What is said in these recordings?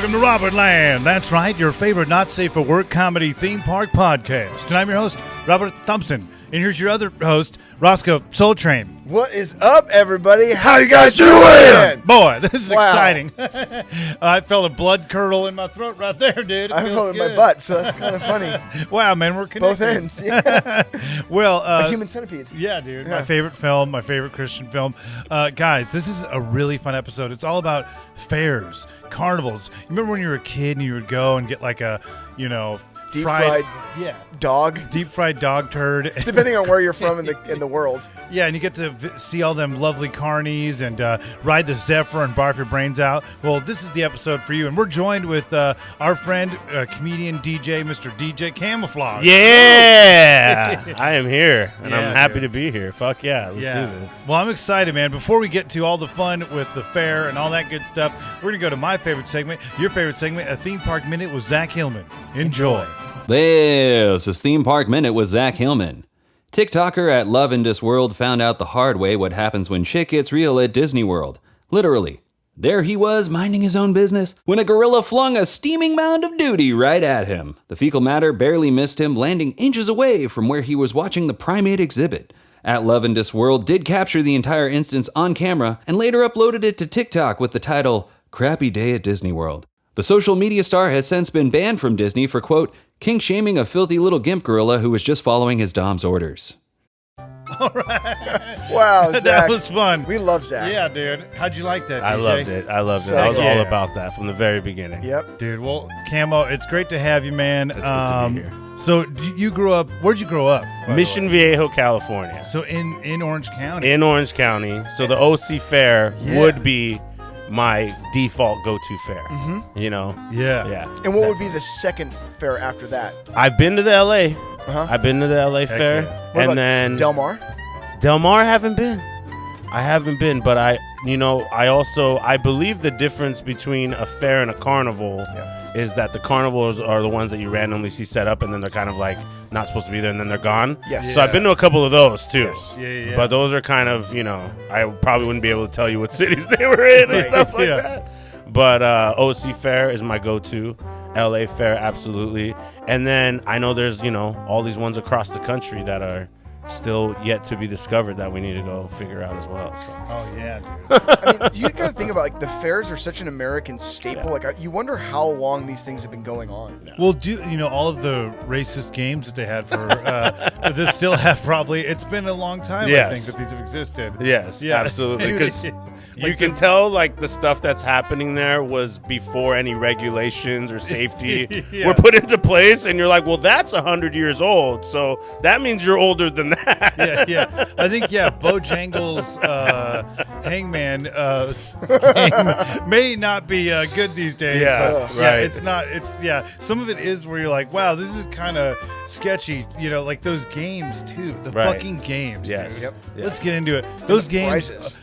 Welcome to Robertland. That's right, your favorite not safe for work comedy theme park podcast. And I'm your host, Robert Thompson. And here's your other host, Rossco Soletrain. What is up, everybody? How you guys doing? Boy, this is exciting. I felt a blood curdle in my throat right there, dude. I felt it in my butt, so that's kind of funny. Wow, man, we're connected. Both ends, yeah. Well, a human centipede. Yeah, dude. Yeah. My favorite film, my favorite Christian film. Guys, this is a really fun episode. It's all about fairs, carnivals. You remember when you were a kid and you would go and get like a, deep fried dog. Deep fried dog turd. Depending on where you're from in the world. Yeah, and you get to see all them lovely carnies and ride the zephyr and barf your brains out. Well, this is the episode for you. And we're joined with our friend, comedian, DJ, Mr. DJ Kamoflage. Yeah! I am here, and I'm happy to be here. Fuck yeah, let's do this. Well, I'm excited, man. Before we get to all the fun with the fair and all that good stuff, we're going to go to my favorite segment, your favorite segment, a Theme Park Minute with Zach Hillman. Enjoy. This is Theme Park Minute with Zach Hillman. TikToker at Love in This World found out the hard way what happens when shit gets real at Disney World. Literally. There he was, minding his own business, when a gorilla flung a steaming mound of duty right at him. The fecal matter barely missed him, landing inches away from where he was watching the primate exhibit. At Love in This World did capture the entire instance on camera and later uploaded it to TikTok with the title, Crappy Day at Disney World. The social media star has since been banned from Disney for, quote, kink-shaming a filthy little gimp gorilla who was just following his dom's orders. All right. Wow, Zach. That was fun. We love Zach. Yeah, dude. How'd you like that, I DJ? loved it. I was all about that from the very beginning. Yep. Dude, well, Camo, it's great to have you, man. It's good to be here. So you grew up, where'd you grow up? Mission Viejo, California. So in Orange County. In Orange County. So the OC Fair would be my default go-to fair. Mm-hmm. Yeah. And what would be the second fair after that? I've been to the LA. Uh-huh. I've been to the LA fair. Yeah. What about then Del Mar? Del Mar, I haven't been, but I believe the difference between a fair and a carnival is that the carnivals are the ones that you randomly see set up and then they're kind of like not supposed to be there and then they're gone. Yes. Yeah. So I've been to a couple of those too. Yes. Yeah. But those are kind of, I probably wouldn't be able to tell you what cities they were in and stuff like that. But OC Fair is my go-to. LA Fair, absolutely. And then I know there's, all these ones across the country that are still yet to be discovered that we need to go figure out as well. So. Oh, yeah, dude. I mean, you got to think about, the fairs are such an American staple. Yeah. You wonder how long these things have been going on. Yeah. Well, all of the racist games that they had for, that still have probably, it's been a long time, I think, that these have existed. Yes, absolutely. Because you can tell, the stuff that's happening there was before any regulations or safety were put into place, and you're like, well, that's 100 years old, so that means you're older than that. Yeah. I think, Bojangles' Hangman game may not be good these days. Yeah, but, right. It's not. Some of it is where you're like, wow, this is kind of sketchy. Like those games too. The fucking games. Yes. Dude. Yep. Let's get into it. Those games,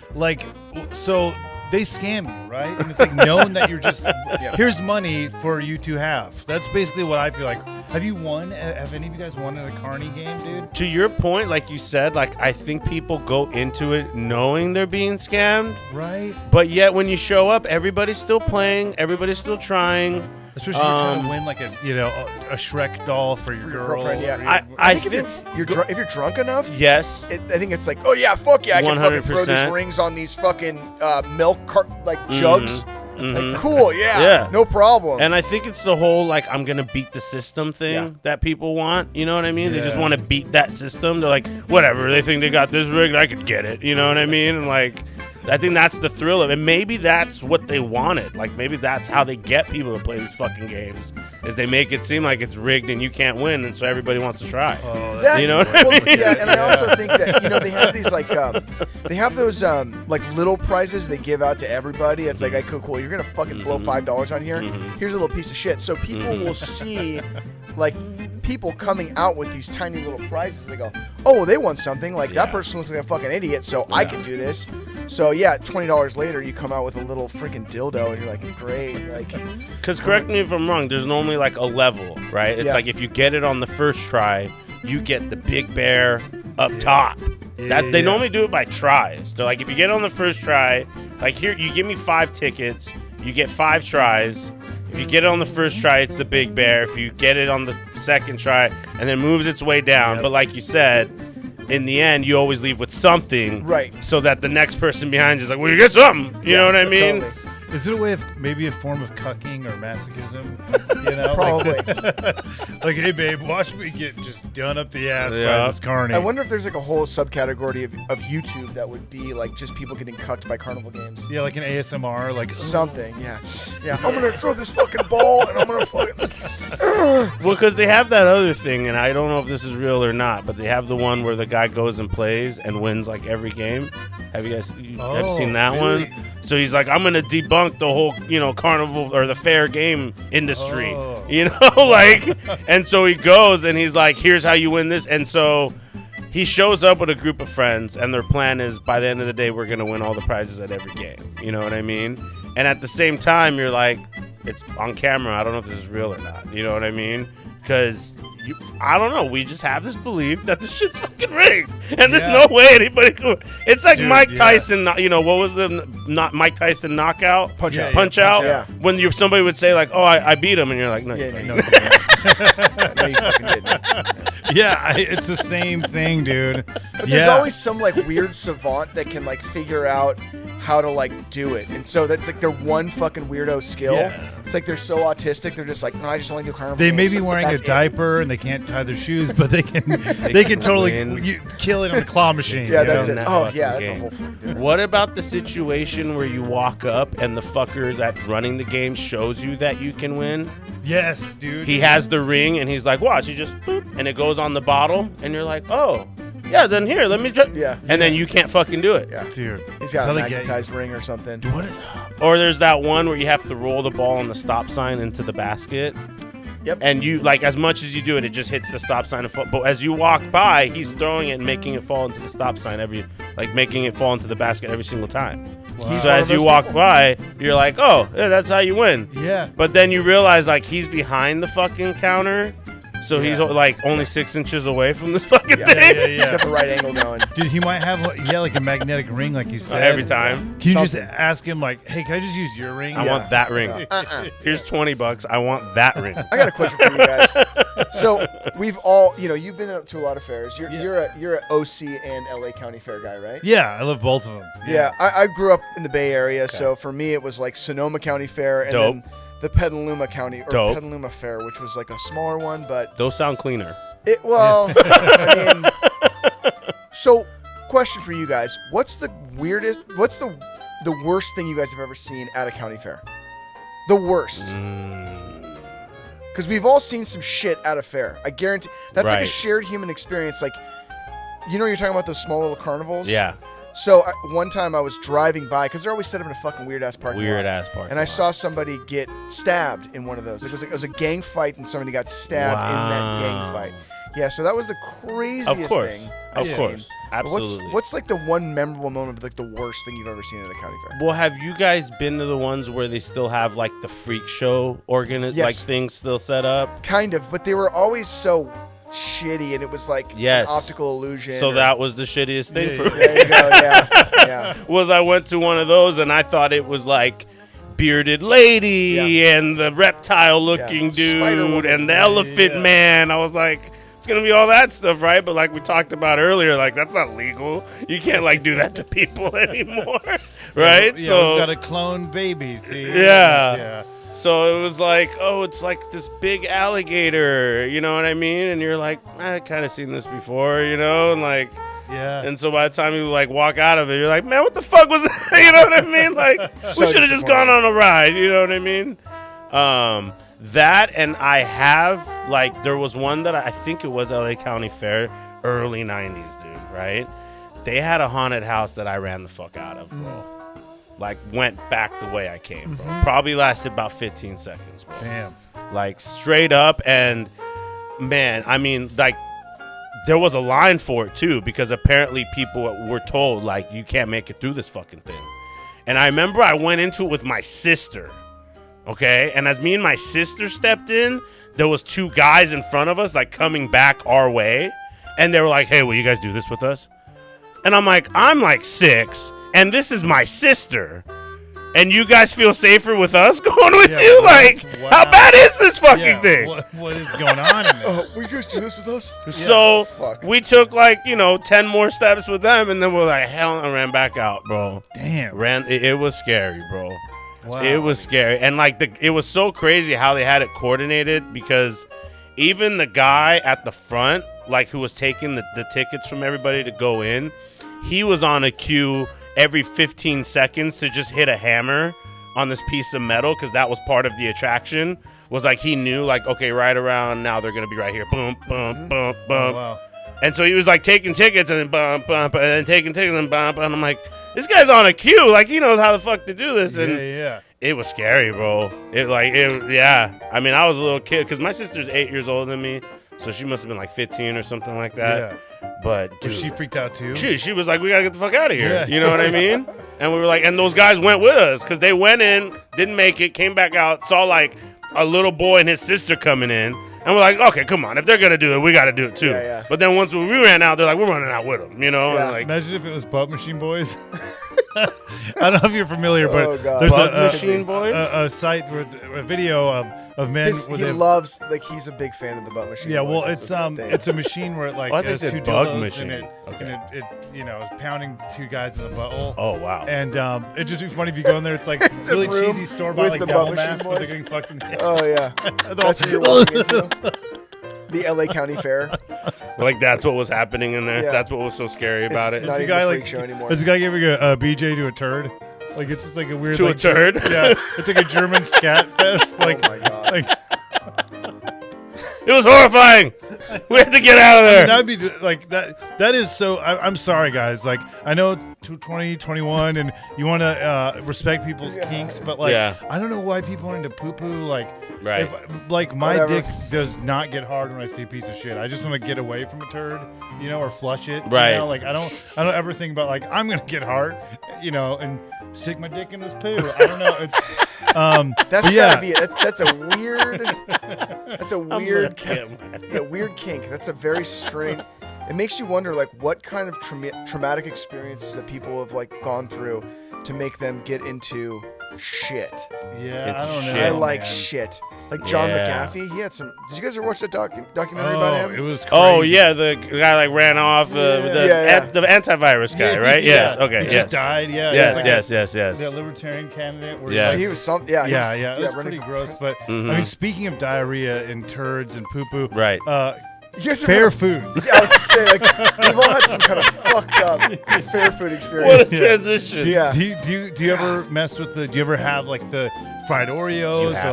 so they scam you, right? And it's known that you're just here's money for you to have. That's basically what I feel like. Have you won? Have any of you guys won in a carny game, dude? To your point, like you said, I think people go into it knowing they're being scammed. Right. But yet when you show up, everybody's still playing, everybody's still trying. Especially if you're trying to win a Shrek doll for your girlfriend. Yeah. I think if you're drunk enough, yes. I think it's like, oh yeah, fuck yeah, I can fucking throw 100%. these rings on these fucking milk jugs. Cool, yeah, no problem. And I think it's the whole I'm gonna beat the system thing that people want. You know what I mean? Yeah. They just want to beat that system. They're like, whatever. They think they got this rigged, I could get it. You know what I mean? And I think that's the thrill of it. And maybe that's what they wanted. Maybe that's how they get people to play these fucking games. Is they make it seem like it's rigged and you can't win, and so everybody wants to try. You know what I mean? Yeah, and I also think that they have these they have those little prizes they give out to everybody. It's like, okay, cool, you're gonna fucking blow $5 on here. Here's a little piece of shit. So people will see people coming out with these tiny little prizes. They go, oh, they won something. That person looks like a fucking idiot, so I can do this. So $20 later, you come out with a little freaking dildo, and you're like, great. Because correct me if I'm wrong, there's normally a level, right? It's if you get it on the first try, you get the big bear up top. They normally do it by tries. So if you get it on the first try, here, you give me 5 tickets, you get 5 tries. If you get it on the first try, it's the big bear. If you get it on the second try, and then moves its way down. But like you said, in the end, you always leave with something. Right. So that the next person behind you is like, well, you get something. You know what I mean? Totally. Is it a way of maybe a form of cucking or masochism? You know, Probably. Like, hey babe, watch me get just done up the ass by this carny. I wonder if there's like a whole subcategory of YouTube that would be like just people getting cucked by carnival games. Yeah, like an ASMR, like something. Yeah. I'm gonna throw this fucking ball and I'm gonna fucking. Well, because they have that other thing, and I don't know if this is real or not, but they have the one where the guy goes and plays and wins like every game. Have you guys have seen that really? one? So he's like, I'm gonna debunk the whole, carnival or the fair game industry, like, and so he goes and he's like, here's how you win this, and so he shows up with a group of friends, and their plan is by the end of the day we're gonna win all the prizes at every game. You know what I mean? And at the same time, you're like, it's on camera. I don't know if this is real or not. You know what I mean? Because I don't know. We just have this belief that this shit's fucking rigged, and there's no way anybody could. It's like Mike Tyson. What was the Mike Tyson knockout? Punch out. Yeah. When somebody would say like, "Oh, I beat him," and you're like, "No, you no, you fucking didn't. Yeah, it's the same thing, dude. But there's always some like weird savant that can like figure out how to like do it, and so that's like their one fucking weirdo skill. Yeah. It's like they're so autistic. They're just like, no, I just only do carnival. They may games. be wearing a diaper and they can't tie their shoes, but they can totally kill it on the claw machine. Yeah, that's it. That Oh yeah, that's game. a whole thing. What about the situation where you walk up and the fucker that's running the game shows you that you can win? Yes, dude. He has the ring and he's like, watch, he just boop, and it goes on the bottle, and you're like, oh, yeah, then here, let me just. Yeah. And then you can't fucking do it. Yeah. Dude. He's got a magnetized ring or something. Or there's that one where you have to roll the ball on the stop sign into the basket. Yep. And you, like, as much as you do it, it just hits the stop sign. But as you walk by, he's throwing it and making it fall into the stop sign making it fall into the basket every single time. Wow. So as you walk by, you're like, oh, yeah, that's how you win. Yeah. But then you realize, like, he's behind the fucking counter. So he's like only 6 inches away from this fucking thing. He's got the right angle going. Dude, he might have like a magnetic ring, like you said. Every time. Can you just ask him like, hey, can I just use your ring? I want that ring. Here's $20. I want that ring. I got a question for you guys. So we've all, you've been to a lot of fairs. You're a OC and LA County Fair guy, right? Yeah, I love both of them. Yeah, I grew up in the Bay Area, so for me it was like Sonoma County Fair and then the Petaluma County or Petaluma Fair, which was like a smaller one, but those sound cleaner. I mean, so question for you guys: what's the worst thing you guys have ever seen at a county fair? The worst. Because we've all seen some shit at a fair. I guarantee that's like a shared human experience. Like, you're talking about those small little carnivals. Yeah. So one time I was driving by, because they're always set up in a fucking weird-ass parking lot. And I saw somebody get stabbed in one of those. It was a gang fight, and somebody got stabbed in that gang fight. Yeah, so that was the craziest thing I've seen. Absolutely. What's like the one memorable moment, like the worst thing you've ever seen at a county fair? Well, have you guys been to the ones where they still have like the freak show like things still set up? Kind of, but they were always so shitty, and it was like an optical illusion. So that was the shittiest thing for me. There you go. Yeah. Was I went to one of those and I thought it was like bearded lady and the reptile looking dude and the elephant man. I was like, it's gonna be all that stuff, right? But like we talked about earlier, like that's not legal. You can't like do that to people anymore, right? Yeah, so we've got a clone baby. See? Yeah. So it was like, oh, it's like this big alligator, you know what I mean? And you're like, I kind of seen this before, and like, and so by the time you like walk out of it, you're like, man, what the fuck was that? You know what I mean? Like, we should have just gone on a ride, you know what I mean? That, and I have, like, there was one that I think it was LA County Fair, early 90s, dude, right? They had a haunted house that I ran the fuck out of, bro. Like, went back the way I came, bro. Probably lasted about 15 seconds, bro. Damn. Like, straight up, and, man, I mean, like, there was a line for it, too, because apparently people were told, like, you can't make it through this fucking thing. And I remember I went into it with my sister, okay? And as me and my sister stepped in, there was two guys in front of us, like, coming back our way, and they were like, hey, will you guys do this with us? And I'm like 6, and this is my sister. and you guys feel safer with us going with you? Like, how bad is this fucking thing? What is going on in there? Will you guys do this with us? So we took 10 more steps with them, and then we're like, hell, and ran back out, bro. Damn. It was scary, bro. Wow. It was scary. And it was so crazy how they had it coordinated, because even the guy at the front, who was taking the tickets from everybody to go in, he was on a queue every 15 seconds to just hit a hammer on this piece of metal, because that was part of the attraction. Was he knew okay, right around now they're gonna be right here, boom, boom, boom, boom. Oh, wow. And so he was taking tickets and then bump, bump, and then taking tickets and bump, and I'm like, this guy's on a queue, he knows how the fuck to do this. And it was scary, bro. I mean, I was a little kid, because my sister's 8 years older than me, so she must have been 15 or something like that. Yeah. But dude, was she freaked out too? She was like, we gotta get the fuck out of here. Yeah. You know what I mean? And we were like, and those guys went with us, because they went in, didn't make it, came back out, saw a little boy and his sister coming in, and we're like, okay, come on, if they're gonna do it, we gotta do it too. Yeah. But then once we ran out, they're like, we're running out with them, you know? Yeah. And imagine if it was Butt Machine Boys. I don't know if you're familiar, but there's Machine Boys? a site with a video of men. He loves, he's a big fan of the Butt Machine. Yeah, Boys. well, it's a machine where it has two bug dildos machine. and it is pounding two guys in the butthole. Oh wow! And it just be funny if you go in there. It's it's really cheesy store bought devil masks, but they're getting fucking. Oh yeah, that's what you're walking into. The LA County Fair. That's what was happening in there. Yeah. That's what was so scary about it. It's not even a freak show anymore. Is the guy giving a BJ to a turd? It's just a weird. To a turd? Yeah, it's a German scat fest. Oh my god. It was horrifying. We had to get out of there. That'd be that. That is so. I'm sorry, guys. I know 2021, and you want to respect people's kinks, but I don't know why people are into poo poo. Right. My dick does not get hard when I see a piece of shit. I just want to get away from a turd, or flush it. Right. I don't ever think about I'm gonna get hard, and stick my dick in this poo. I don't know. It's that's gotta be that's a weird weird kink. That's a very strange. It makes you wonder what kind of traumatic experiences that people have gone through to make them get into shit. Yeah, I don't know. I like shit. John McAfee, he had some. Did you guys ever watch that documentary about him? It was crazy. Oh yeah, the guy ran off the antivirus guy, right? Yes. Okay. He just died. Yeah. Yes. The libertarian candidate. Yeah. He was some. Yeah. It was pretty gross. But I mean, speaking of diarrhea and turds and poo poo, right? Fair foods. Yeah, I was to say, we've all had some kind of fucked up fair food experience. What a transition. Do you ever mess with do you ever have the fried Oreos or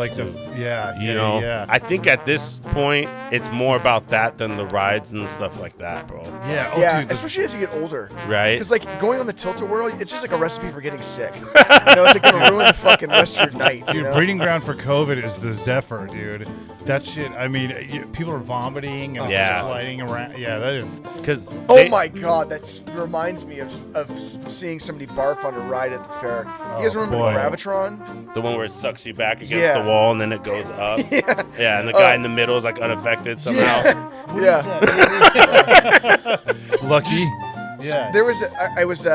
I think at this point it's more about that than the rides and the stuff like that, bro. Yeah. Dude, especially as you get older. Right. Because going on the Tilt-A-Whirl, it's just a recipe for getting sick. It's gonna ruin the fucking rest of your night. Dude, breeding ground for COVID is the Zephyr, dude. That shit. I mean, people are vomiting and sliding around. Yeah, that is because. Oh my god, that reminds me of seeing somebody barf on a ride at the fair. You guys remember the Gravitron? The one where it sucks you back against the wall and then it goes up. Yeah, and the guy in the middle is unaffected somehow. Lucky. So there was I was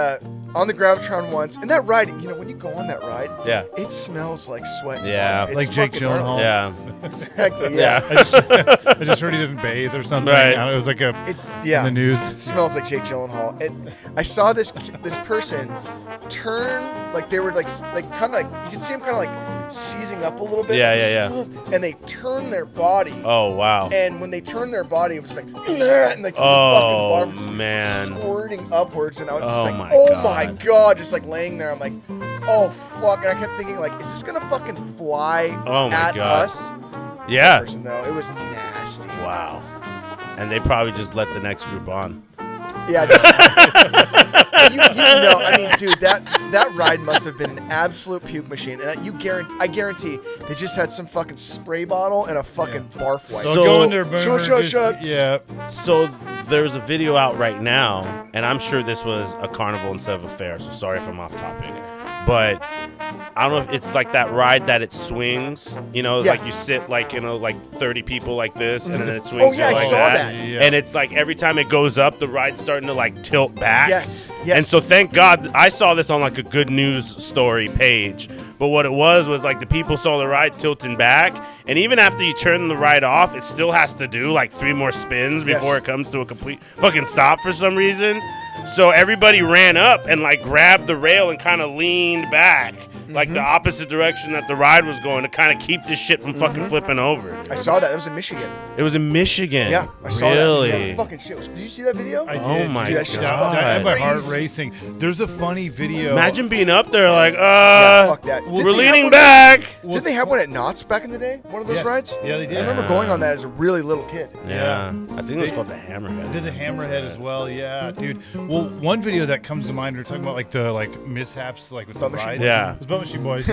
on the Gravitron once, and that ride, when you go on that ride, it smells like sweat. Yeah, it's like Jake Gyllenhaal. Yeah, exactly. Yeah. I just heard he doesn't bathe or something. Right. It was in the news. It smells like Jake Gyllenhaal, and I saw this person turn they were kind of you can see him kind of seizing up a little bit. Yeah. And they turn their body. Oh wow. And when they turned their body, it was and fucking barf man, squirting upwards, and I was just oh my god, just laying there. I'm like, oh fuck, and I kept thinking is this gonna fucking fly at us? Yeah. Person, though, it was nasty. Wow. And they probably just let the next group on. Yeah. I mean, dude, that ride must have been an absolute puke machine, and I guarantee they just had some fucking spray bottle and a fucking barf wipe. So go in there, shut. Yeah. So there's a video out right now, and I'm sure this was a carnival instead of a fair. So sorry if I'm off topic, but I don't know if it's like that ride that it swings. You know, like you sit like, you know, like 30 people like this, and then it swings. Oh, yeah, like I saw that. Yeah. And it's like every time it goes up, the ride's starting to like tilt back. Yes. And so thank God I saw this on like a good news story page. But what it was like the people saw the ride tilting back, and even after you turn the ride off, it still has to do like 3 more spins before it comes to a complete fucking stop for some reason. So everybody ran up and like grabbed the rail and kind of leaned back, like the opposite direction that the ride was going, to kind of keep this shit from fucking flipping over. I saw that. That was in Michigan. It was in Michigan. Yeah, I saw really? that. Yeah, fucking shit. Did you see that video? I did. Oh my Dude, that shit's God. I had my heart crazy. racing. There's a funny video. Imagine being up there like, Fuck that. we're leaning back. Didn't they have one at Knott's back in the day? One of those Yes. rides? Yeah, they did. I remember going on that as a really little kid. Yeah. I think it was called the Hammerhead. I did the Hammerhead as well, yeah, dude. Well, one video that comes to mind, we're talking about like the mishaps, like with Butt the Machine rides. Boys? Yeah. It was Butt Machine Boys.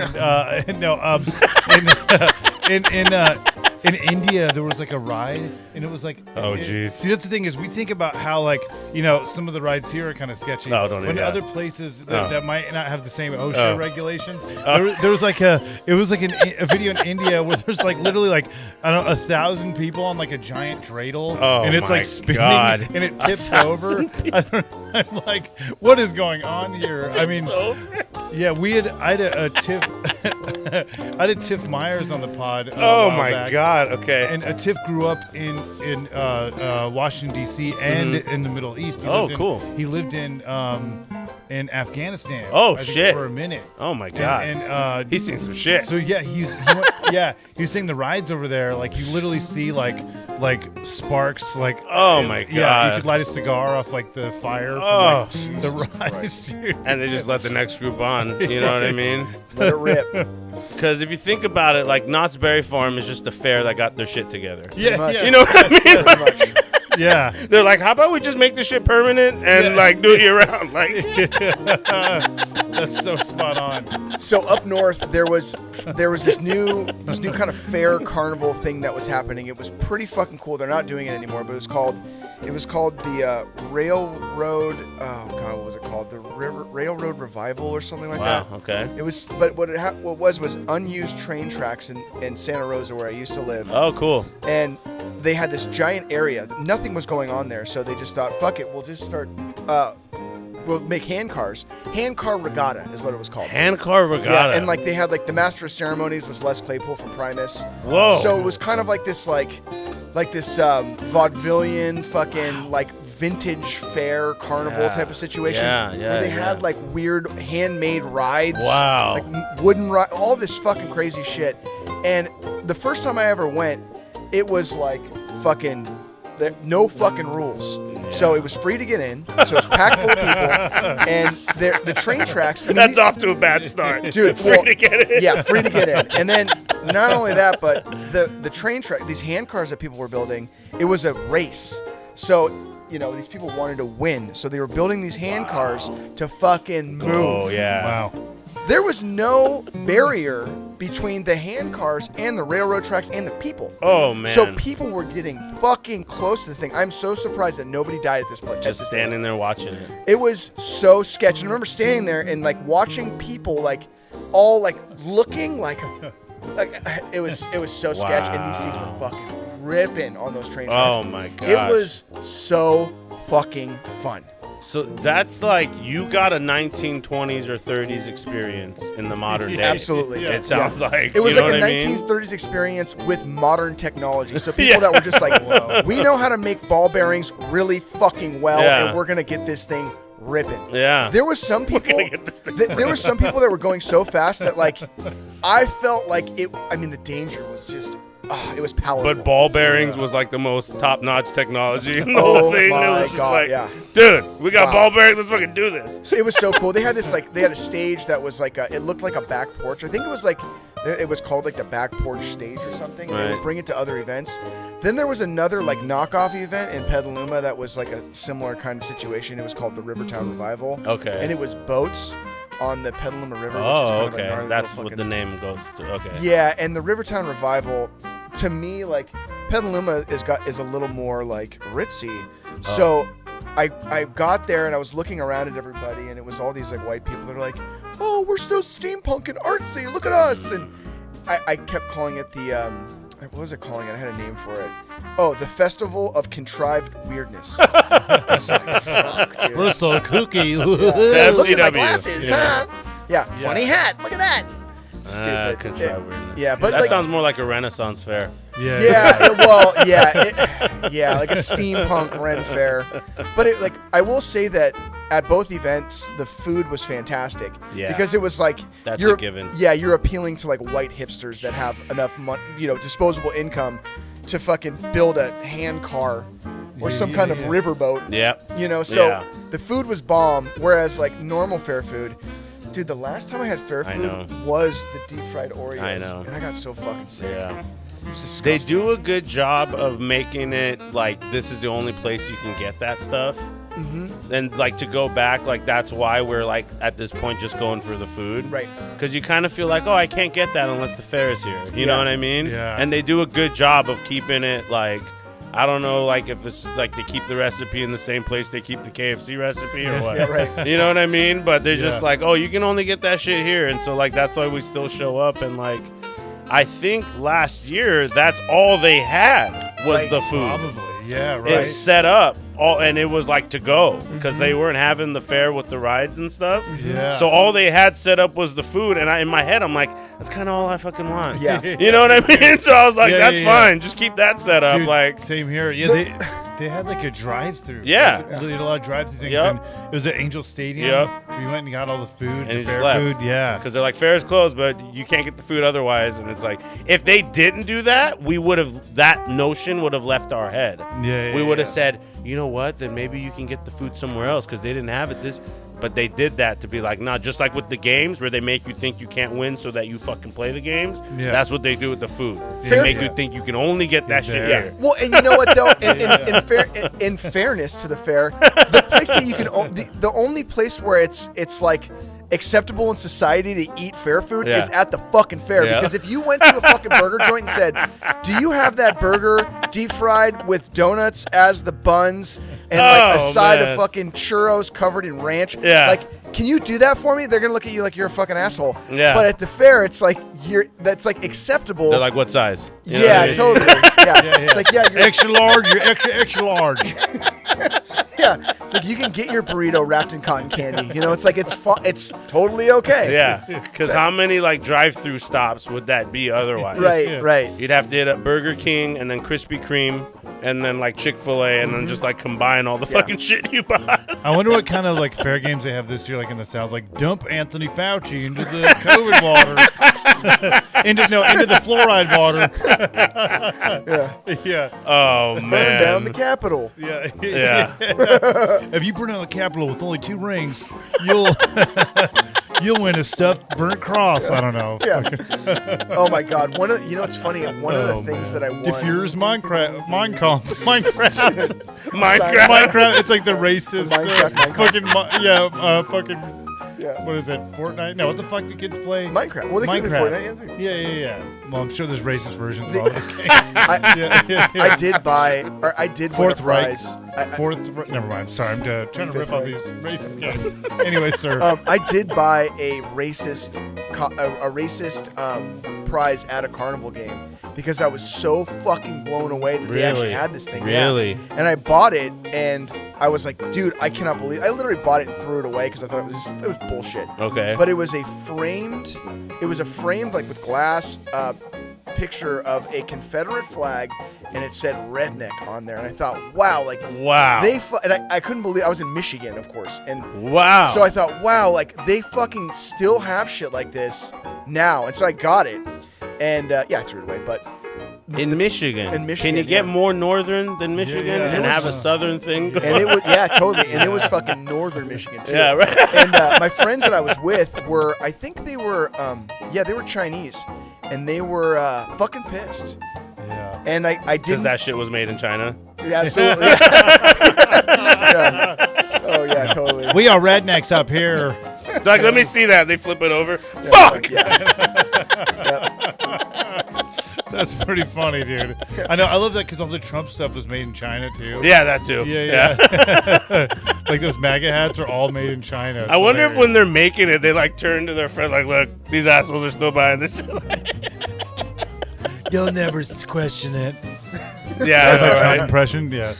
In India, there was like a ride, and it was like, Oh, jeez. See, that's the thing is, we think about how like, you know, some of the rides here are kind of sketchy. No, don't When do that. other places that might not have the same OSHA Oh. regulations, there was like a video in India where there's like literally like, I don't know, 1,000 people on like a giant dreidel, Oh, and it's my like spinning, God. and it tips over. I don't know, I'm like, what is going on here? I mean, yeah, I had a Tiff, I had a Tiff Myers on the pod. Oh my God. Okay. And Tiff grew up in Washington D.C. and in the Middle East. Cool. He lived in Afghanistan. Oh, I think, shit. for a minute. Oh my God. And He's seen some shit. so yeah, he was saying the rides over there, like you literally see like sparks, like My yeah, God. you could light a cigar off like the fire from Oh, like, the rides, dude. and they just let the next group on. You know what I mean? Let it rip. Because if you think about it, like Knott's Berry Farm is just a fair that got their shit together. Yeah, much. yeah, You know what I mean? Pretty much. yeah. They're like, how about we just make this shit permanent and like do it year round? Like, That's so spot on. So up north, there was this new kind of fair carnival thing that was happening. It was pretty fucking cool. They're not doing it anymore, but it was called the Railroad. Oh God, what was it called? The Railroad Revival or something like wow, that. okay. It was, but what was unused train tracks in Santa Rosa where I used to live, Oh, cool. and they had this giant area. Nothing was going on there, so they just thought, fuck it, we'll just start. We'll make hand cars. Hand car regatta is what it was called. Handcar Regatta. Yeah, and like they had like the master of ceremonies was Les Claypool from Primus. Whoa. So it was kind of like this vaudevillian fucking like vintage fair carnival Yeah. type of situation. Yeah, where they had like weird handmade rides. Wow. Like wooden ride, all this fucking crazy shit. And the first time I ever went, it was like fucking no fucking rules. So it was free to get in. So it was packed full of people, and the train tracks. I mean, That's off to a bad start. Dude, free to get in. Yeah, free to get in. And then not only that, but the train track, these hand cars that people were building, it was a race. So, you know, these people wanted to win. So they were building these hand cars to fucking move. Oh, yeah. Wow. There was no barrier between the hand cars and the railroad tracks and the people. Oh, man. So people were getting fucking close to the thing. I'm so surprised that nobody died at this place. Just standing there watching it. It was so sketchy. And I remember standing there and like watching people like all like looking like it was so sketchy, and these things were fucking ripping on those train tracks. Oh, my God. It was so fucking fun. So that's like you got a 1920s or 30s experience in the modern day. Absolutely. Yeah. It sounds like It was you know like a what I mean? 1930s experience with modern technology. So people that were just like, we know how to make ball bearings really fucking well, and we're gonna get this thing ripping. Yeah. There was some people. There were some people that were going so fast that like, I felt like it. I mean, the danger was just. It was palatable. But ball bearings was like the most top-notch technology in the Oh whole thing. my It was just God, like, yeah. dude, we got Wow. ball bearings. Let's fucking do this. It was so cool. They had this they had a stage that was like it looked like a back porch. I think it was like it was called like the back porch stage or something. And they Right. would bring it to other events. Then there was another like knockoff event in Petaluma that was like a similar kind of situation. It was called the Rivertown Revival. Okay. And it was boats on the Petaluma River. Which is Oh, kind of a okay. gnarly That's little what fucking- the name goes to. Okay. Yeah, and the Rivertown Revival, to me, like Petaluma is a little more like ritzy. So I got there and I was looking around at everybody, and it was all these like white people that are like, oh, we're so steampunk and artsy. Look at us. And I kept calling it the, what was it calling it? I had a name for it. Oh, the Festival of Contrived Weirdness. I was like, fuck, dude. We're so kooky. Yeah, look at my FCW. glasses, huh? Yeah, funny hat. Look at that. Stupid. Contrived weirdness. Yeah, but that like, sounds more like a Renaissance fair. yeah, like a steampunk Ren fair. But I will say that at both events, the food was fantastic. Yeah, because it was like that's a given. Yeah, you're appealing to like white hipsters that have enough disposable income to fucking build a hand car or some kind of riverboat. Yeah, so the food was bomb. Whereas like normal fair food. Dude, the last time I had fair food was the deep fried Oreos. I know. And I got so fucking sick. Yeah. They do a good job of making it like this is the only place you can get that stuff. Mm-hmm. And like to go back, like that's why we're like at this point just going for the food. Right. Because you kind of feel like, oh, I can't get that unless the fair is here. You know what I mean? Yeah. And they do a good job of keeping it like, I don't know, like if it's like they keep the recipe in the same place they keep the KFC recipe or what. Yeah, right. You know what I mean? But they're just like, oh, you can only get that shit here. And so like that's why we still show up. And like I think last year that's all they had was the food. Probably. Yeah, right. It set up and it was like to go because they weren't having the fair with the rides and stuff. Yeah. So all they had set up was the food, and in my head I'm like, that's kind of all I fucking want. Yeah. You know what I mean? So I was like, that's fine. Just keep that set up. Dude, like same here. Yeah. They had like a drive-through. Yeah. They had a lot of drive-through things. And it was at Angel Stadium. Yep. We went and got all the food. And the fair left. Food. Yeah. Because they're like, fair is closed, but you can't get the food otherwise. And it's like, if they didn't do that, that notion would have left our head. Yeah. We would have said, you know what? Then maybe you can get the food somewhere else because they didn't have it But they did that to be like, nah, just like with the games where they make you think you can't win so that you fucking play the games. Yeah. That's what they do with the food. They make you think you can only get that shit here. Well, and you know what though? In fairness to the fair, the place that you can the only place where it's like acceptable in society to eat fair food is at the fucking fair. Because if you went to a fucking burger joint and said, do you have that burger deep fried with donuts as the buns and like a side of fucking churros covered in ranch? Like, can you do that for me? They're gonna look at you like you're a fucking asshole. Yeah. But at the fair, it's like that's like acceptable. They're like, what size? You know totally. It's like you're extra large. You're extra large. Yeah, it's like you can get your burrito wrapped in cotton candy. You know, it's like it's totally okay. Yeah, because how many like drive-through stops would that be otherwise? Right. You'd have to hit up Burger King and then Krispy Kreme and then like Chick-fil-A and then just like combine all the fucking shit you bought. I wonder what kind of like fair games they have this year, like in the South. Like dump Anthony Fauci into the COVID water, into the fluoride water. Yeah. Oh man. Burn down the Capitol. Yeah. If you burn down the Capitol with only 2 rings, you'll win a stuffed burnt cross. I don't know. Yeah. Oh my God. It's funny. One of the things that I won. Diffuse Minecraft. It's like the racist. What is it? Fortnite? No, what the fuck do kids play? Minecraft. Well, they can play Fortnite. Yeah. Well, I'm sure there's racist versions of all these games. I did Fourth Reich. Never mind. Sorry, I'm trying to rip off these racist games. Anyway, sir. I did buy a racist prize at a carnival game because I was so fucking blown away that they actually had this thing. Really? Yeah. And I bought it, and I was like, dude, I cannot believe. I literally bought it and threw it away because I thought it was bullshit. Okay. But it was a framed like with glass picture of a Confederate flag, and it said redneck on there, and I thought, wow. And I couldn't believe I was in Michigan, of course, and wow. So I thought, wow, like they fucking still have shit like this now, and so I got it, and I threw it away, but. In Michigan, can you get more northern than Michigan and have a southern thing going? And it was totally, and it was fucking northern Michigan too. Yeah, right. And my friends that I was with I think they were Chinese, and they were fucking pissed. Yeah. And I didn't. Because that shit was made in China. Yeah, absolutely. Yeah. Oh yeah, totally. We are rednecks up here. Like, let me see that. They flip it over. Fuck. Yeah. That's pretty funny, dude. I know. I love that because all the Trump stuff was made in China too. Yeah, that too. Yeah. Like those MAGA hats are all made in China. I wonder if when they're making it, they like turn to their friend like, "Look, these assholes are still buying this shit." You'll never question it. Yeah, That impression. Yeah.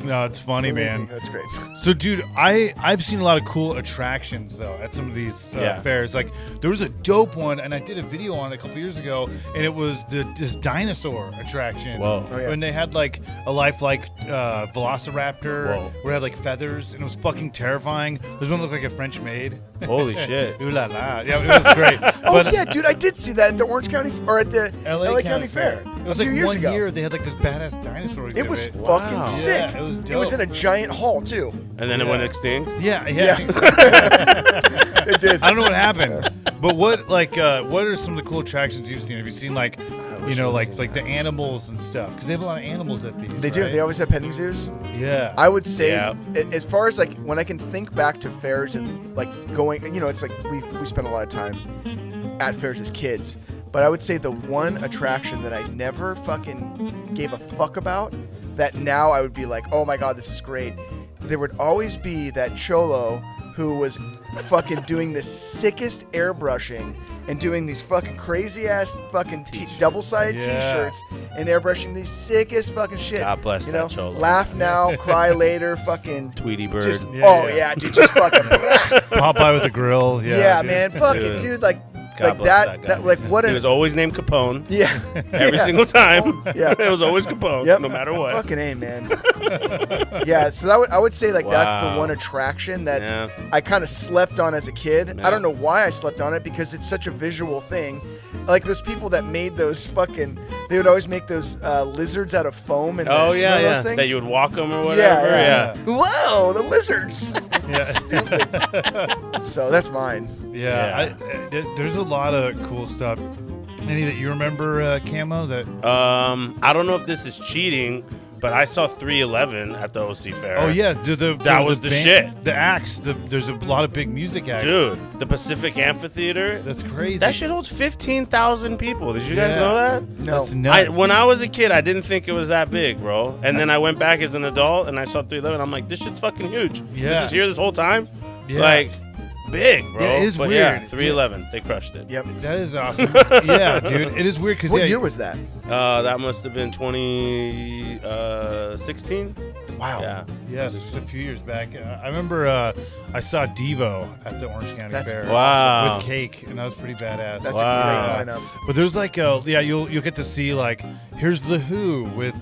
No, it's funny, man. That's great. So, dude, I've seen a lot of cool attractions though at some of these fairs. Like there was a dope one, and I did a video on it a couple years ago, and it was this dinosaur attraction. Whoa! Oh, yeah. When they had like a lifelike velociraptor, where it had like feathers, and it was fucking terrifying. There's one that looked like a French maid. Holy shit! Ooh la la! Yeah, it was great. Oh yeah, dude, I did see that at the Orange County or at the LA County Fair. It was a like few years 1 ago. year they had like this badass dinosaur exhibit. It was Wow. fucking sick. Yeah, it was dope. It was in a giant hall too. And then it went extinct. Yeah. It did. I don't know what happened, but what are some of the cool attractions you've seen? Have you seen like the animals and stuff? Because they have a lot of animals at these. They do. right? They always have petting zoos. Yeah. I would say, Yeah. as far as like when I can think back to fairs and like going, it's like we spent a lot of time at fairs as kids. But I would say the one attraction that I never fucking gave a fuck about, that now I would be like, oh my God, this is great. There would always be that cholo who was fucking doing the sickest airbrushing and doing these fucking crazy ass fucking double-sided t-shirts and airbrushing these sickest fucking shit. God bless that cholo. Laugh now, cry later, fucking Tweety bird. just, Yeah. dude, just fucking Popeye with a grill. Yeah, dude. man, fucking Dude. dude, like God bless that guy. that like what He a was always named Capone. yeah Every yeah. single time. Yeah. It was always Capone, Yep. no matter what. Fucking A, man. Yeah, so I would say like that's the Wow. one attraction that Yeah. I kind of slept on as a kid. Yeah. I don't know why I slept on it because it's such a visual thing. Like those people that made those they would always make those lizards out of foam and Oh, yeah, those yeah. things? That you would walk them or whatever. Yeah. Yeah. Whoa, the lizards. Yeah. Stupid. So that's mine. Yeah. There's a lot of cool stuff. Any that you remember, Camo? That I don't know if this is cheating, but I saw 311 at the OC Fair. Oh yeah, That was the shit. The acts. There's a lot of big music acts. Dude, the Pacific Amphitheater. That's crazy. That shit holds 15,000 people. Did you guys know that? No. That's nuts. When I was a kid, I didn't think it was that big, bro. And then I went back as an adult and I saw 311. I'm like, this shit's fucking huge. Yeah. This is here this whole time? Yeah. Like, big, bro. Yeah, it is But weird. Yeah, 311. They crushed it. Yep. That is awesome. Yeah, dude. It is weird because What year was that? That must have been 2016. Wow. Yeah. Yes, just a few years back. I remember I saw Devo at the Orange County That's Fair Wow. with Cake, and that was pretty badass. That's Wow. a great lineup. But there's like you'll get to see like here's the Who with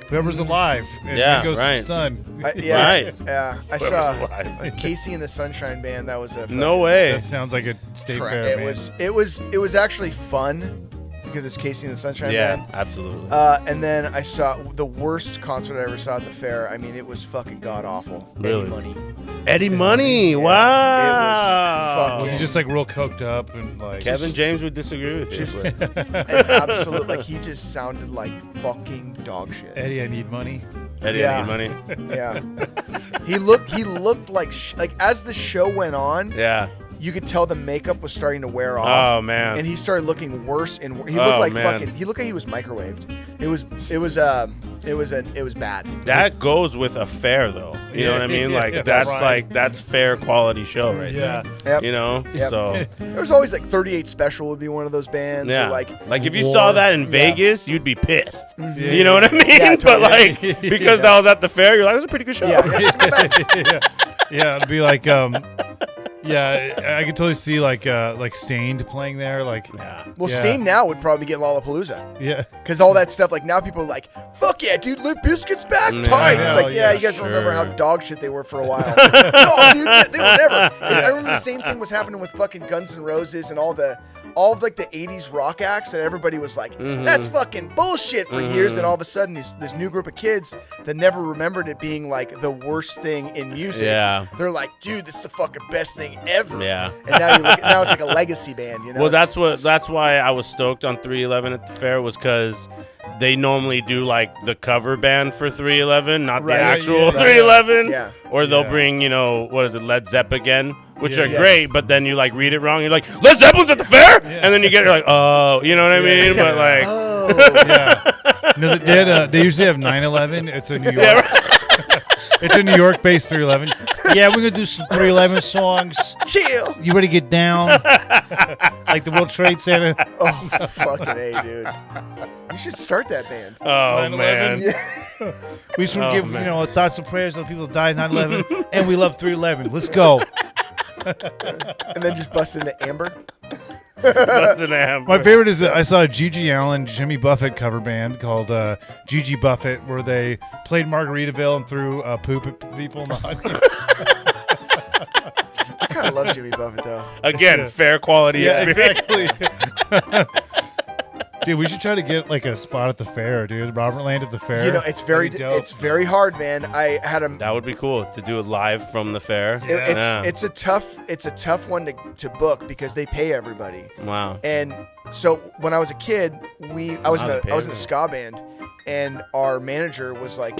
whoever's alive and Yeah, Ringo's right. son. Yeah, Right. yeah. I Whoever's saw alive. Casey and the Sunshine Band. That was a No way. That sounds like a state track. fair. It man. was actually fun because it's Casey and the Sunshine Yeah, Band. absolutely. And then I saw the worst concert I ever saw at the fair. I mean, it was fucking god awful. Really? Eddie Money. Eddie Money. Yeah, Wow. it Was he just like real coked up and like Kevin James would disagree with you. Just but- an absolute like he just sounded like fucking dog shit. Eddie, I need money. Eddie Yeah. Eddie Money. Yeah, he looked like like as the show went on, Yeah. you could tell the makeup was starting to wear off. Oh, man. And he started looking worse and he Oh, looked like man. fucking. He looked like he was microwaved. It was bad. That goes with a fair, though. You know what I mean? Yeah, Like yeah, that's right. like that's fair quality show right Yeah. there. Yep. You know? Yep. So There was always like 38 Special would be one of those bands. yeah. Or like if you War. saw that in Yeah. Vegas, you'd be pissed. Yeah. You know what I mean? Yeah, But totally. like because that was at the fair, you're like, that's a pretty good show. yeah. Yeah, it'd be like yeah, I could totally see like Stained playing there, like Yeah. Well, Yeah. Stain now would probably get Lollapalooza yeah. because all that stuff. Like now, people are like, "Fuck yeah, dude, Limp Bizkit's back Yeah. tight." It's like, Yeah, yeah, you guys remember how sure. dog shit they were for a while? No, dude, they were never. And I remember the same thing was happening with fucking Guns N' Roses and all of like the '80s rock acts, and everybody was like, "That's fucking bullshit" for years. And all of a sudden, this new group of kids that never remembered it being like the worst thing in music, Yeah. they're like, "Dude, that's the fucking best thing thing ever. Yeah. And now now it's like a legacy band, you know? Well, that's why I was stoked on 311 at the fair, was because they normally do like the cover band for 311, not the actual 311. Yeah. Or they'll bring, what is it, Led Zepp again, which are great, but then you like read it wrong. You're like, Led Zeppelin's at the fair? And then you get, you're like, oh, you know what I mean? But like, No, they usually have 911. It's a New York. It's a New York-based 311. Yeah, we're gonna do some 311 songs. Chill. You ready to get down? Like the World Trade Center. Oh, fucking A, dude. You should start that band. oh man. Yeah. We should give thoughts and prayers of the people that died in 9/11, and we love 311. Let's go. And then just bust into Amber. My favorite is I saw a Gigi Allen, Jimmy Buffett cover band called Gigi Buffett, where they played Margaritaville and threw poop at people in the audience. I kind of love Jimmy Buffett, though. Again, fair quality experience. Exactly. Dude, we should try to get like a spot at the fair, dude. Robertland at the fair. It's very hard, man. I had a. That would be cool to do it live from the fair. It's a tough one to book because they pay everybody. Wow. And so when I was a kid, I was in a ska band, and our manager was like,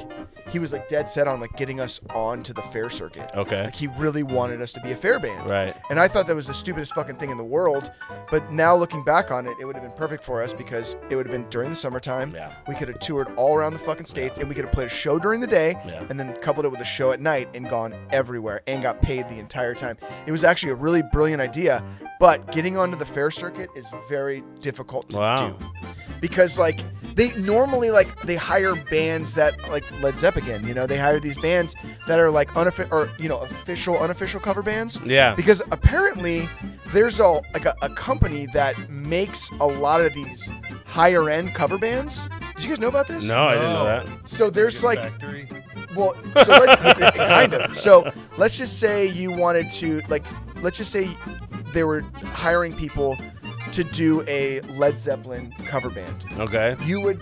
he was like dead set on like getting us onto the fair circuit. Okay. Like he really wanted us to be a fair band. Right. And I thought that was the stupidest fucking thing in the world. But now looking back on it, it would have been perfect for us because it would have been during the summertime. Yeah. We could have toured all around the fucking states, and we could have played a show during the day, and then coupled it with a show at night and gone everywhere and got paid the entire time. It was actually a really brilliant idea, but getting onto the fair circuit is very difficult to do. Because like they normally they hire bands that like Led Zeppelin, they hire these bands that are like official, unofficial cover bands. Yeah. Because apparently there's a company that makes a lot of these higher end cover bands. Did you guys know about this? No, I didn't know that. So there's like factory. well, so kind of. So let's just say you wanted to let's just say they were hiring people to do a Led Zeppelin cover band. Okay. You would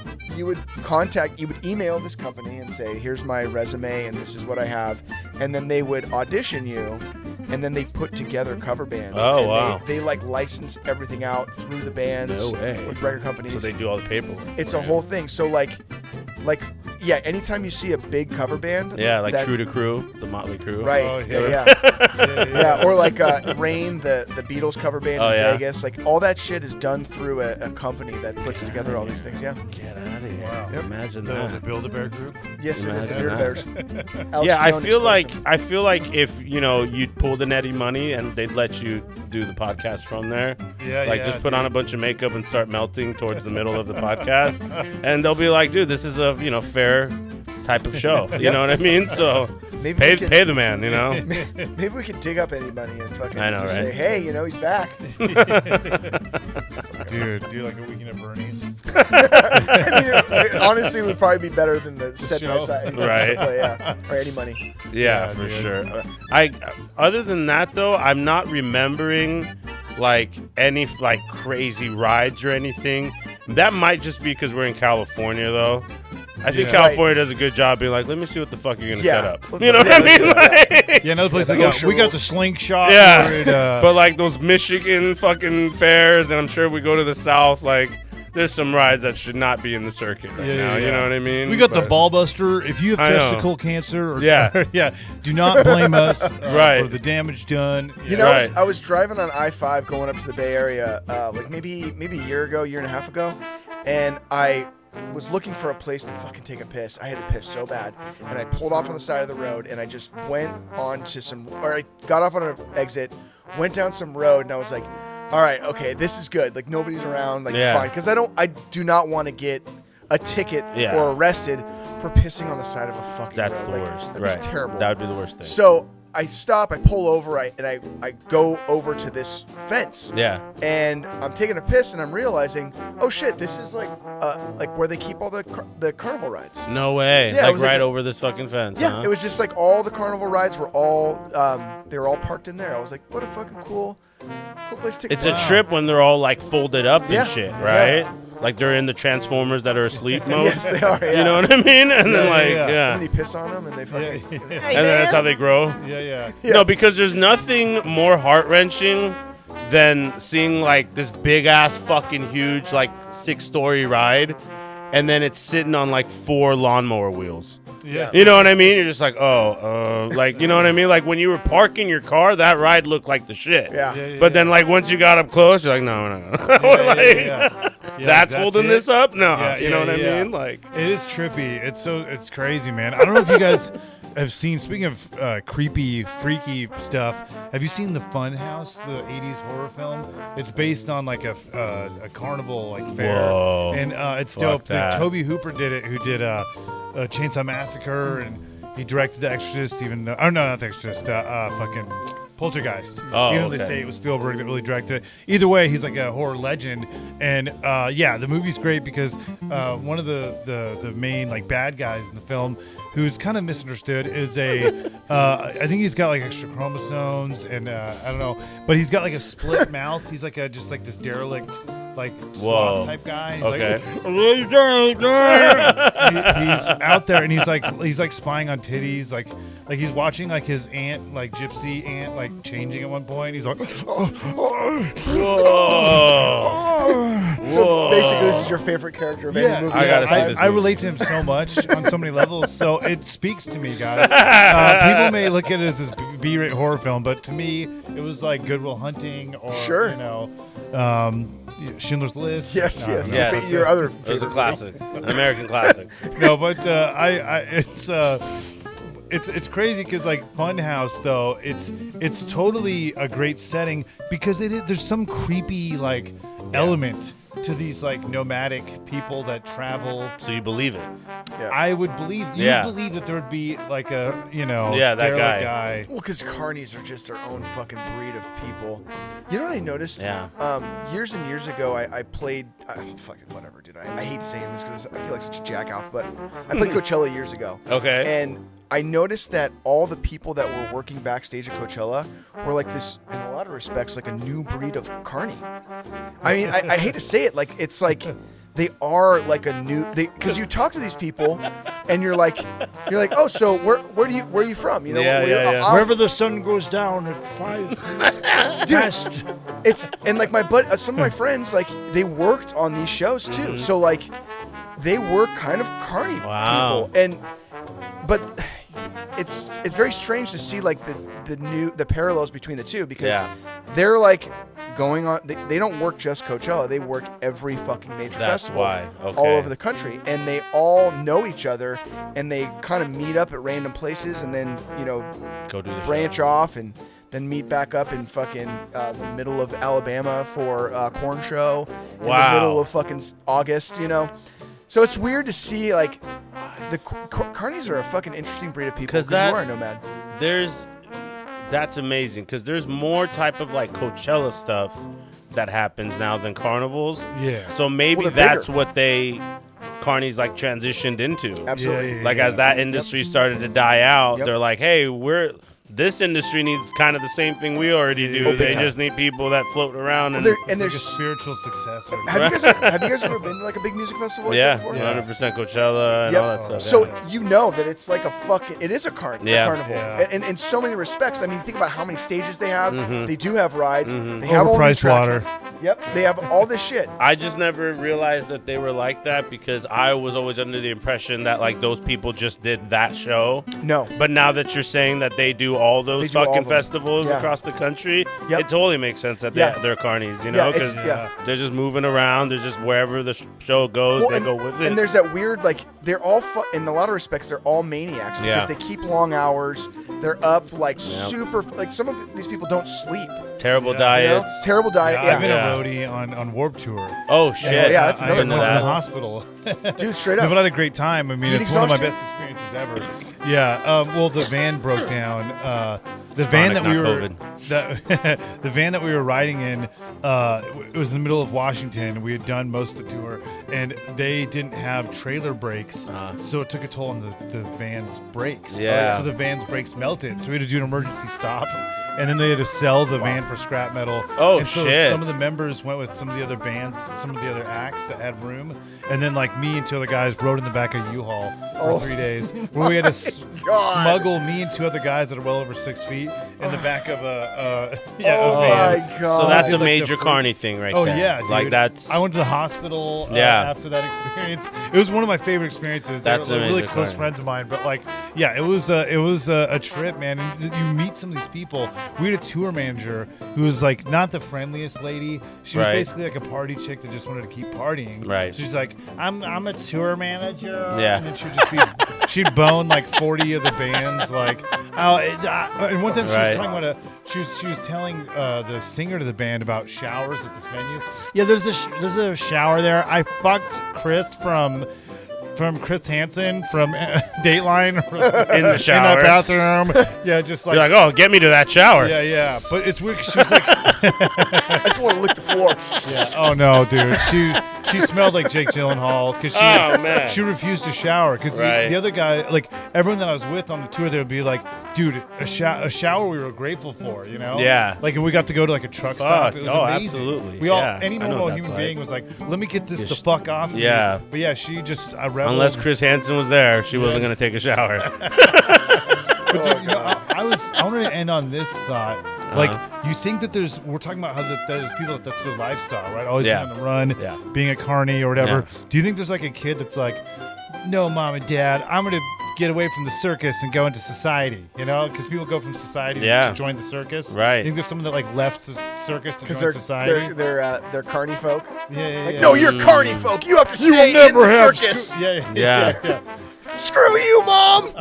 email this company and say, here's my resume and this is what I have, and then they would audition you, and then they put together cover bands. Oh, and wow. They license everything out through the bands. No way. With record companies. So they do all the paperwork. It's a whole thing. So anytime you see a big cover band. Yeah, like True to Crew, the Motley Crue. Right. Oh, Yeah. Or like Rain, the Beatles cover band in Vegas. Like all that shit is done through a company that puts together all these things. Yeah. Get out of here. Wow. Yep. Imagine The that. Build-A-Bear group. Yes, it is. The Imagine Bearded that. Bears. Yeah, I feel like if you'd pull the Netty money and they'd let you do the podcast from there. Just put on a bunch of makeup and start melting towards the middle of the podcast, and they'll be like, dude, this is a fair type of show. You know what I mean? So Maybe pay the man. Maybe we could dig up anybody and fucking just right? say, hey, he's back. Dude, do like a weekend at Bernie's. Honestly, it would probably be better than the set show. side. Right. Or any money. Yeah, for sure. Other than that though, I'm not remembering like any like crazy rides or anything. That might just be because we're in California though. I think California does a good job being like, let me see what the fuck you're gonna set up. You know what I mean? Another place we got the slingshot. Yeah, but like those Michigan fucking fairs, and I'm sure we go to the South. Like, there's some rides that should not be in the circuit right now. You know what I mean? We got the ball buster. If you have testicle cancer, or do not blame us right for the damage done. I was driving on I-5 going up to the Bay Area, like maybe a year and a half ago, and I was looking for a place to fucking take a piss. I had to piss so bad, and I pulled off on the side of the road, and I just went on to I got off on an exit, went down some road, and I was like, all right, okay, this is good. Like nobody's around, fine, because I do not want to get a ticket or arrested for pissing on the side of a fucking road. That's the worst. That was terrible. That would be the worst thing. So I stop, I pull over, and I go over to this fence. Yeah. And I'm taking a piss, and I'm realizing, oh shit, this is like where they keep all the carnival rides. No way. Yeah, like over this fucking fence. Yeah, huh? It was just like all the carnival rides were all they were all parked in there. I was like, what a fucking cool place to take. It's a trip when they're all like folded up and shit, right? like they're in the Transformers that are asleep mode. Yes, they are. Yeah. You know what I mean? And then And then you piss on them, and they fucking. Yeah. Hey, and then that's how they grow. Yeah. No, because there's nothing more heart-wrenching than seeing like this big ass fucking huge like 6-story ride, and then it's sitting on like 4 lawnmower wheels. Yeah. You know what I mean? You're just like, like, you know what I mean? Like when you were parking your car, that ride looked like the shit. Yeah. But then like once you got up close, you're like, no. That's holding this up? No. You know what I mean? Like, it is trippy. It's crazy, man. I don't know if you guys have seen, speaking of creepy, freaky stuff, have you seen The Fun House, the 80s horror film? It's based on like a carnival like fair. Whoa. And it's dope. Toby Hooper did it, who did Chainsaw Massacre, and he directed The Exorcist, even though, not The Exorcist, fucking Poltergeist. Oh, Even though they say it was Spielberg that really directed it. Either way, he's like a horror legend. And the movie's great because one of the main like bad guys in the film, who's kind of misunderstood, is I think he's got like extra chromosomes, and I don't know, but he's got like a split mouth. He's like just like this derelict, like sloth type guy. He's he's out there, and he's like spying on titties, like he's watching like his aunt, like gypsy aunt, like changing at one point. He's like, So basically, this is your favorite character of any movie. I gotta see this. I relate to him so much on so many levels, so it speaks to me, guys. People may look at it as this B-rate horror film, but to me, it was like Good Will Hunting, or Schindler's List. Yes. Yeah. Your other it was a favorite classic, an American classic. No, but it's crazy because like Funhouse, though, it's totally a great setting because there's some creepy like element to these like nomadic people that travel. So you believe it? Yeah. I would believe believe that there would be like a that guy. Well, because carnies are just their own fucking breed of people. You know what I noticed? Yeah. Years and years ago, I played. Fucking whatever, dude. I hate saying this because I feel like such a jack-off, but I played Coachella years ago. Okay. And I noticed that all the people that were working backstage at Coachella were like this, in a lot of respects, like a new breed of carny. I mean, I hate to say it, like it's like they are like a new, because you talk to these people and you're like, oh, so where are you from? You know, wherever the sun goes down at 5. Dude, it's, and like my buddy, some of my friends, like they worked on these shows too, Mm-hmm. so like they were kind of carny people, but it's very strange to see like the parallels between the two, because they're like going on, they don't work just Coachella, they work every fucking major festival all over the country, and they all know each other, and they kind of meet up at random places, and then go do the branch off and then meet back up in fucking the middle of Alabama for a corn show in the middle of fucking August, So it's weird to see, like, the carnies are a fucking interesting breed of people because you are a nomad. That's amazing, because there's more type of, like, Coachella stuff that happens now than carnivals. Yeah. So maybe that's what carnies, like, transitioned into. Absolutely. Like, as that industry started to die out, they're like, hey, this industry needs kind of the same thing we already do. They just need people that float around. And there's like a spiritual successor. Have you guys ever been to like a big music festival? Yeah, 100% Coachella and all that stuff. So you know that it's like it is a carnival. Yeah. And in so many respects. I mean, think about how many stages they have. Mm-hmm. They do have rides. They have all these attractions. Yep, they have all this shit. I just never realized that they were like that, because I was always under the impression that like those people just did that show. No. But now that you're saying that they do all those fucking festivals across the country, it totally makes sense that they're carnies, because they're just moving around. They're just wherever the show goes, they go with it. And there's that weird, like, they're all, in a lot of respects, they're all maniacs because they keep long hours. They're up like super, like some of these people don't sleep. Terrible diets. Terrible diet. I've been a roadie on Warped Tour. Oh shit! That's another I went to the hospital. Dude, straight up. But I had a great time. I mean, it's one of my best experiences ever. Yeah. Well, the van broke down The van that we were COVID. the van that we were riding in, it was in the middle of Washington. We had done most of the tour, and they didn't have trailer brakes, so it took a toll on the van's brakes. Yeah. So the van's brakes melted, so we had to do an emergency stop, and then they had to sell the van for scrap metal. Oh, and so shit. Some of the members went with some of the other bands, some of the other acts that had room, and then like me and two other guys rode in the back of U-Haul for 3 days, where we had to smuggle me and two other guys that are well over 6 feet in the back of a van. my God. So that's a Like the major fruit- carny thing right Oh there. yeah, dude. Like that's I went to the hospital Yeah. after that experience. It was one of my favorite experiences. They're That's like, really amazing, close Carney. friends of mine, but like, yeah, it was a trip, man. And you meet some of these people. We had a tour manager who was like not the friendliest lady. She was Right. basically like a party chick that just wanted to keep partying. Right. She's like, I'm a tour manager. Yeah. And then she'd just be she'd bone like 40 of the bands. Like, and one time she Right. was talking about she was telling the singer to the band about showers at this venue. Yeah, there's a shower there. I fucked Chris from Chris Hansen from Dateline in the shower. in that bathroom. Yeah, just like, You're like, oh, get me to that shower. yeah. But it's weird. 'Cause she was like, I just want to lick the floor. yeah, oh no, dude. She smelled like Jake Gyllenhaal because Oh, man. she refused to shower because Right. the other guy, like everyone that I was with on the tour, they would be like, dude, a shower we were grateful for, you know? Yeah. Like we got to go to like a truck stop. It was Oh, amazing. absolutely. We all, Yeah, any I know normal what human that's being like. was like, let me get this the Just- fuck off. me. Yeah. But yeah, she just I reveled. Unless Chris Hansen was there, she wasn't going to take a shower. But dude, you know, I wanted to end on this thought. Like, you think that we're talking about how there's people that's their lifestyle, right? Always Yeah. being on the run, Yeah. being a carny or whatever. Yeah. Do you think there's like a kid that's like, no, mom and dad, I'm going to get away from the circus and go into society, you know? Because people go from society Yeah. to join the circus. Right. You think there's someone that like left the circus to Because join society? they're carny folk. yeah. Like, no, you're carny folk. You have to stay in never the have circus. Yeah. Screw you, mom.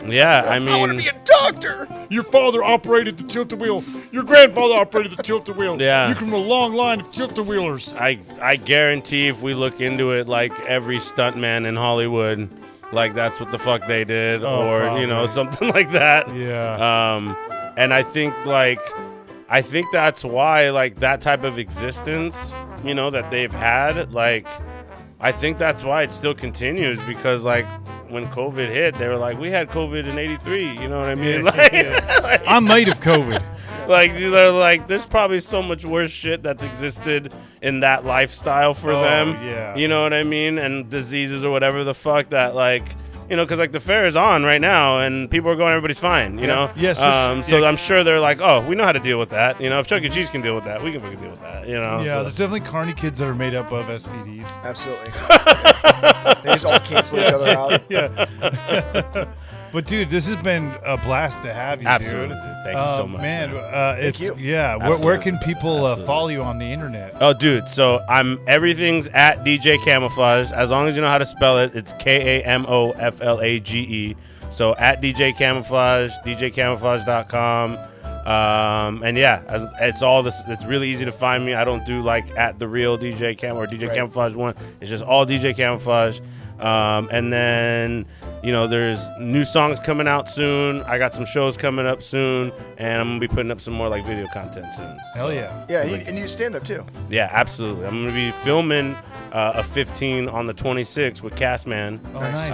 Yeah, I I want to mean, be a doctor. Your father operated the tilt-a-wheel. Your grandfather operated the tilt-a-wheel. Yeah. You come from a long line of tilt-a-wheelers. I guarantee if we look into it, like every stuntman in Hollywood, like that's what the fuck they did, Oh, or you know, probably. something like that. Yeah. And I think that's why like that type of existence, you know, that they've had, like I think that's why it still continues, because like when COVID hit, they were like, we had COVID in '83, you know what I mean? Like, I might have COVID. like they're like, there's probably so much worse shit that's existed in that lifestyle for Oh, them. yeah. You know what I mean? And diseases or whatever the fuck that like, you know, because like the fair is on right now and people are going, everybody's fine, you know? Yes, So yeah. I'm sure they're like, oh, we know how to deal with that. You know, if Chuck E. Cheese can deal with that, we can fucking deal with that, you know? Yeah, So- there's definitely carny kids that are made up of STDs. Absolutely. They just all cancel each other out. Yeah. But dude, this has been a blast to have you, Absolutely. dude. Thank you so much, man. man. It's you. yeah. Where can people follow you on the internet? Oh, dude. So everything's at DJ Kamoflage. As long as you know how to spell it, it's Kamoflage. So at DJ Kamoflage, DJCamoflage.com. And yeah, it's all this. It's really easy to find me. I don't do like at the real DJ Cam or DJ Kamoflage 1. It's just all DJ Kamoflage. And then, you know, there's new songs coming out soon. I got some shows coming up soon, and I'm gonna be putting up some more like video content soon. Hell So, yeah. Yeah, and you stand up too. yeah, absolutely. I'm gonna be filming a 15 on the 26th with Castman Oh, nice.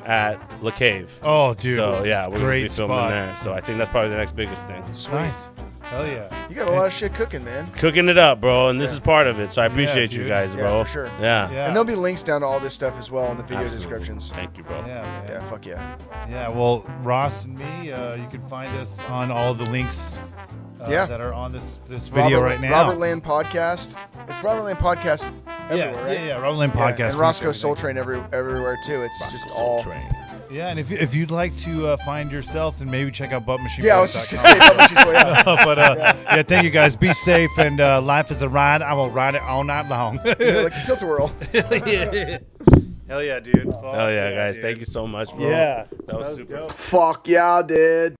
at La Cave. Oh, dude. So yeah, we're gonna be Great filming spot. there. So I think that's probably the next biggest thing. Nice. Hell yeah. You got a lot of shit cooking, man. Cooking it up, bro, and this is part of it. So I appreciate you dude. guys, Yeah, bro. for sure. Yeah. Yeah. And there'll be links down to all this stuff as well in the video Absolutely. descriptions. Thank you, bro. Yeah, man. Yeah, fuck yeah. Yeah, well, Ross and me, you can find us on all of the links Yeah. that are on this video right now. Robertland Podcast. It's Robertland Podcast everywhere, right? Yeah, Robertland Yeah, Podcast. and Rossco Soletrain everywhere too. It's just all. Train. Yeah, and if you'd like to find yourself, then maybe check out buttmachine. Yeah, I was just gonna say Buttmachine. Yeah. But yeah, thank you guys. Be safe, and life is a ride. I will ride it all night long. Yeah, like the tilt-a-whirl. Hell yeah, dude. Hell yeah, guys. Thank you so much, bro. Yeah. That was super. Fuck yeah, dude.